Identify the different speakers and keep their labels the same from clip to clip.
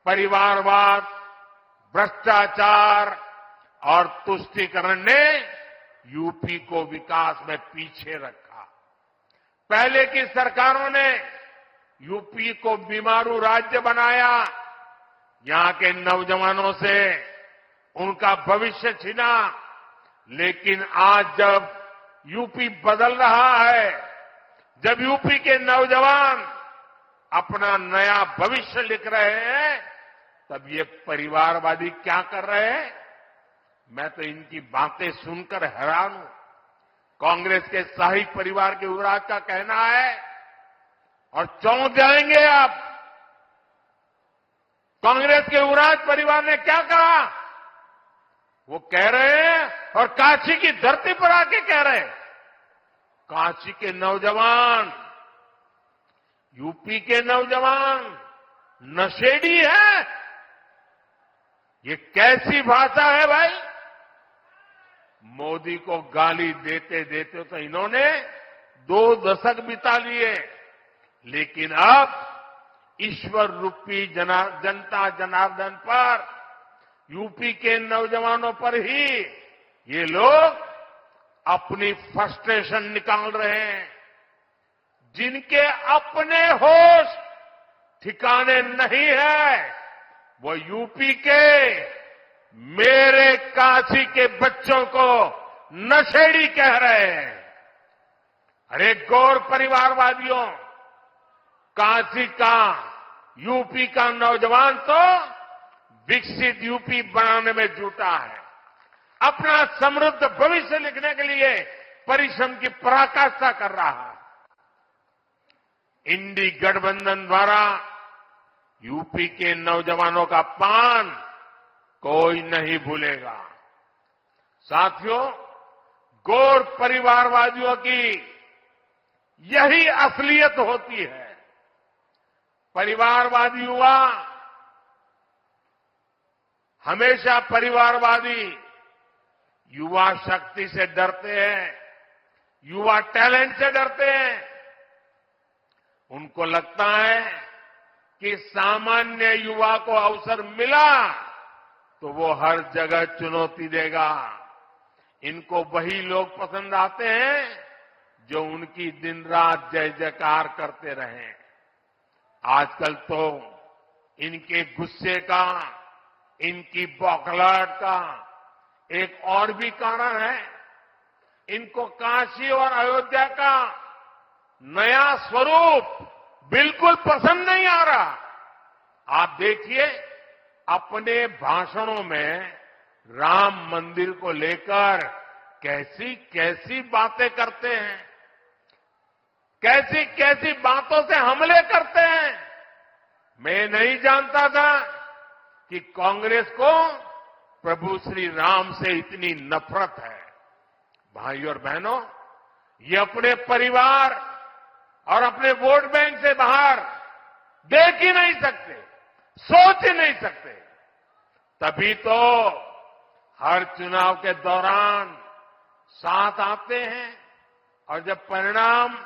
Speaker 1: परिवारवाद, भ्रष्टाचार और तुष्टीकरण ने यूपी को विकास में पीछे रखा। पहले की सरकारों ने यूपी को बीमारू राज्य बनाया, यहां के नौजवानों से उनका भविष्य छीना। लेकिन आज जब यूपी बदल रहा है, जब यूपी के नौजवान अपना नया भविष्य लिख रहे हैं, तब ये परिवारवादी क्या कर रहे हैं? मैं तो इनकी बातें सुनकर हैरान हूं। कांग्रेस के शाही परिवार के युवराज का कहना है, और चौंक जाएंगे आप, कांग्रेस के युवराज परिवार ने क्या कहा? वो कह रहे हैं, और काशी की धरती पर आके कह रहे हैं, काशी के नौजवान, यूपी के नौजवान नशेड़ी है। ये कैसी भाषा है भाई? मोदी को गाली देते देते तो इन्होंने 2 दशक बिता लिए, लेकिन अब ईश्वर रूपी जनता जनार्दन पर, यूपी के नौजवानों पर ही ये लोग अपनी फ्रस्ट्रेशन निकाल रहे हैं। जिनके अपने होश ठिकाने नहीं है, वो यूपी के मेरे काशी के बच्चों को नशेड़ी कह रहे हैं। अरे गौर परिवारवादियों, काशी का, यूपी का नौजवान तो विकसित यूपी बनाने में जुटा है, अपना समृद्ध भविष्य लिखने के लिए परिश्रम की पराकाष्ठा कर रहा है। इंडी गठबंधन द्वारा यूपी के नौजवानों का अपमान कोई नहीं भूलेगा। साथियों, गौर परिवारवादियों की यही असलियत होती है। परिवारवादी युवा हमेशा परिवारवादी युवा शक्ति से डरते हैं, युवा टैलेंट से डरते हैं। उनको लगता है कि सामान्य युवा को अवसर मिला तो वो हर जगह चुनौती देगा। इनको वही लोग पसंद आते हैं जो उनकी दिन रात जय जयकार करते रहें। आजकल तो इनके गुस्से का, इनकी बौखलाहट का एक और भी कारण है। इनको काशी और अयोध्या का नया स्वरूप बिल्कुल पसंद नहीं आ रहा। आप देखिए, अपने भाषणों में राम मंदिर को लेकर कैसी कैसी बातें करते हैं, कैसी कैसी बातों से हमले करते हैं। मैं नहीं जानता था कि कांग्रेस को प्रभु श्री राम से इतनी नफरत है। भाई और बहनों, ये अपने परिवार और अपने वोट बैंक से बाहर देख ही नहीं सकते, सोच ही नहीं सकते। तभी तो हर चुनाव के दौरान साथ आते हैं, और जब परिणाम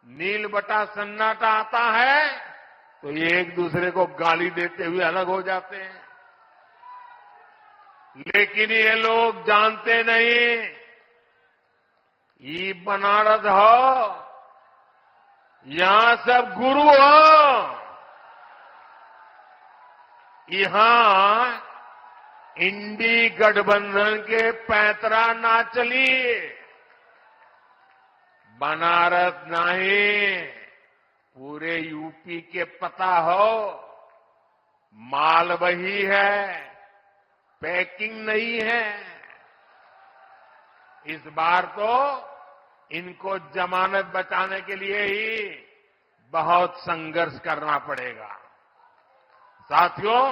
Speaker 1: नील बटा सन्नाटा आता है तो ये एक दूसरे को गाली देते हुए अलग हो जाते हैं। लेकिन ये लोग जानते नहीं, ये बनारस हो, यहां सब गुरु हो, यहां इंडी गठबंधन के पैतरा ना चली। बनारस नहीं, पूरे यूपी के पता हो, माल वही है, पैकिंग नहीं है। इस बार तो इनको जमानत बचाने के लिए ही बहुत संघर्ष करना पड़ेगा। साथियों,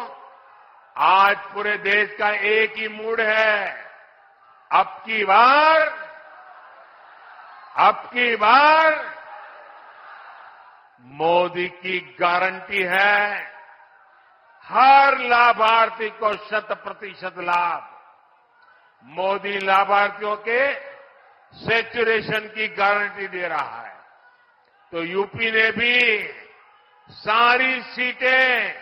Speaker 1: आज पूरे देश का एक ही मूड है, अब की बार मोदी की गारंटी है, हर लाभार्थी को 100% लाभ। मोदी लाभार्थियों के सैचुरेशन की गारंटी दे रहा है। तो यूपी ने भी सारी सीटें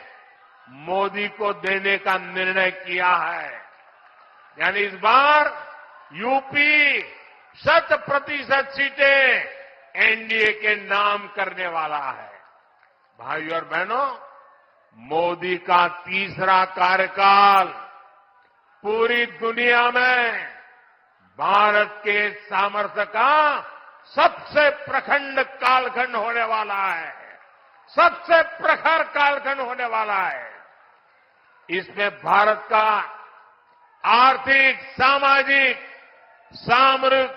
Speaker 1: मोदी को देने का निर्णय किया है। यानी इस बार यूपी 100% सीटें एनडीए के नाम करने वाला है। भाइयों और बहनों, मोदी का तीसरा कार्यकाल पूरी दुनिया में भारत के सामर्थ्य का सबसे प्रखंड कालखंड होने वाला है, सबसे प्रखर कालखंड होने वाला है। इसमें भारत का आर्थिक, सामाजिक, सामरिक,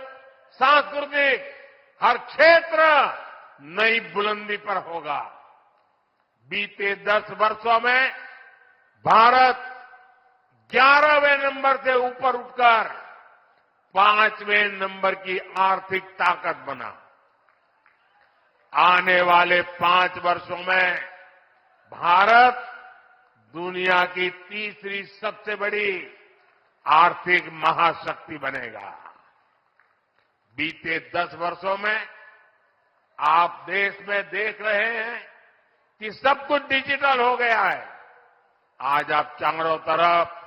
Speaker 1: सांस्कृतिक हर क्षेत्र नई बुलंदी पर होगा। बीते 10 वर्षों में भारत 11वें नंबर से ऊपर उठकर 5वें नंबर की आर्थिक ताकत बना। आने वाले 5 वर्षों में भारत दुनिया की तीसरी सबसे बड़ी आर्थिक महाशक्ति बनेगा। बीते 10 वर्षों में आप देश में देख रहे हैं कि सब कुछ डिजिटल हो गया है। आज आप चारों तरफ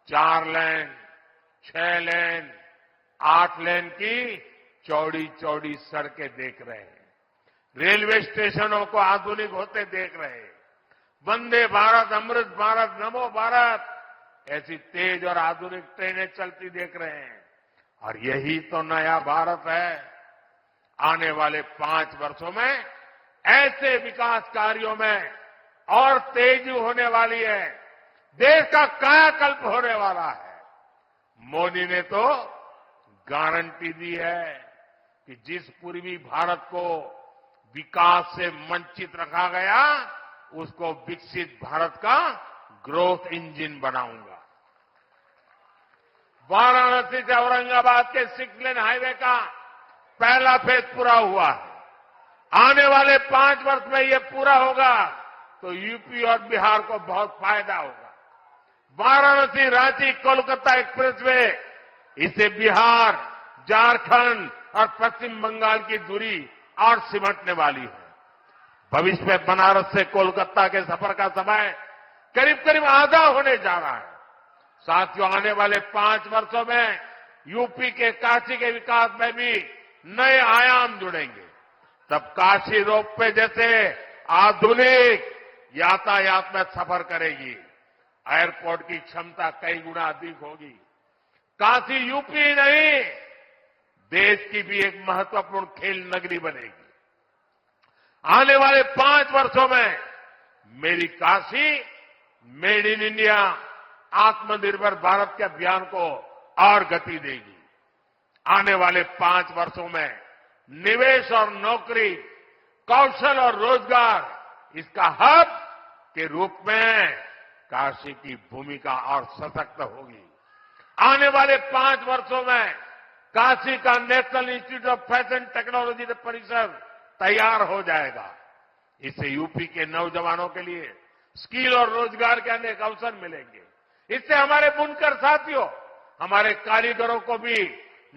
Speaker 1: 4 लेन, 6 लेन, 8 लेन की चौड़ी चौड़ी सड़कें देख रहे हैं। रेलवे स्टेशनों को आधुनिक होते देख रहे हैं। वंदे भारत, अमृत भारत, नमो भारत ऐसी तेज और आधुनिक ट्रेनें चलती देख रहे हैं। और यही तो नया भारत है। आने वाले 5 वर्षों में ऐसे विकास कार्यों में और तेजी होने वाली है। देश का कायाकल्प होने वाला है। मोदी ने तो गारंटी दी है कि जिस पूर्वी भारत को विकास से वंचित रखा गया, उसको विकसित भारत का ग्रोथ इंजन बनाऊंगा। वाराणसी से औरंगाबाद के 6 लेन हाईवे का पहला फेज पूरा हुआ है। आने वाले 5 वर्ष में ये पूरा होगा तो यूपी और बिहार को बहुत फायदा होगा। वाराणसी, रांची, कोलकाता एक्सप्रेसवे, इससे बिहार, झारखंड और पश्चिम बंगाल की दूरी और सिमटने वाली है। भविष्य में बनारस से कोलकाता के सफर का समय करीब करीब आधा होने जा रहा है। साथियों, आने वाले 5 वर्षों में यूपी के काशी के विकास में भी नए आयाम जुड़ेंगे। तब काशी रोपवे जैसे आधुनिक यातायात में सफर करेगी। एयरपोर्ट की क्षमता कई गुना अधिक होगी। काशी यूपी नहीं, देश की भी एक महत्वपूर्ण खेल नगरी बनेगी। आने वाले 5 वर्षों में मेरी काशी, मेड इन इंडिया, आत्मनिर्भर भारत के अभियान को और गति देगी। आने वाले 5 वर्षों में निवेश और नौकरी, कौशल और रोजगार इसका हब के रूप में काशी की भूमिका और सशक्त होगी। आने वाले 5 वर्षों में काशी का national institute of fashion technology परिसर तैयार हो जाएगा। इससे यूपी के नौजवानों के लिए स्किल और रोजगार के अनेक अवसर मिलेंगे। इससे हमारे बुनकर साथियों, हमारे कारीगरों को भी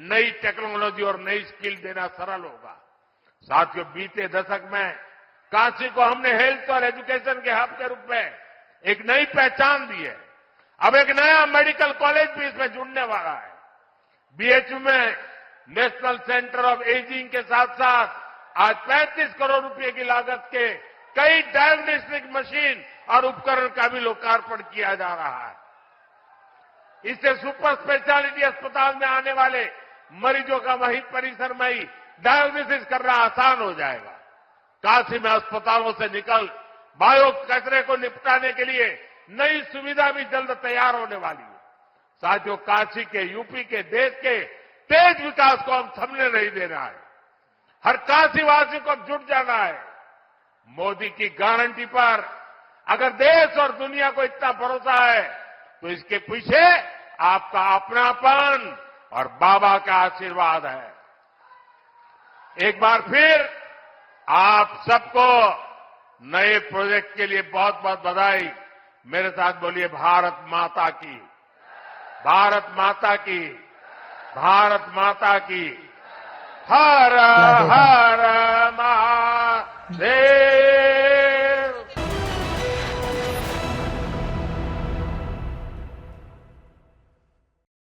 Speaker 1: नई टेक्नोलॉजी और नई स्किल देना सरल होगा। साथियों, बीते दशक में काशी को हमने हेल्थ और एजुकेशन के हब के रूप में एक नई पहचान दी है। अब एक नया मेडिकल कॉलेज भी इसमें जुड़ने वाला है। बीएचयू में नेशनल सेंटर ऑफ एजिंग के साथ साथ आज 35 करोड़ रुपए की लागत के कई डायग्नोस्टिक मशीन और उपकरण का भी लोकार्पण किया जा रहा है। इससे सुपर स्पेशलिटी अस्पताल में आने वाले मरीजों का वही परिसर में ही डायग्नोसिस करना आसान हो जाएगा। काशी में अस्पतालों से निकल बायो कचरे को निपटाने के लिए नई सुविधा भी जल्द तैयार होने वाली है। साथियों, काशी के, यूपी के, देश के तेज विकास को हम थमने नहीं देना है। हर काशीवासी को अब जुट जाना है। मोदी की गारंटी पर अगर देश और दुनिया को इतना भरोसा है तो इसके पीछे आपका अपनापन और बाबा का आशीर्वाद है। एक बार फिर आप सबको नए प्रोजेक्ट के लिए बहुत बहुत बधाई। मेरे साथ बोलिए, भारत माता की, भारत माता की, भारत माता की। हर हर महादेव।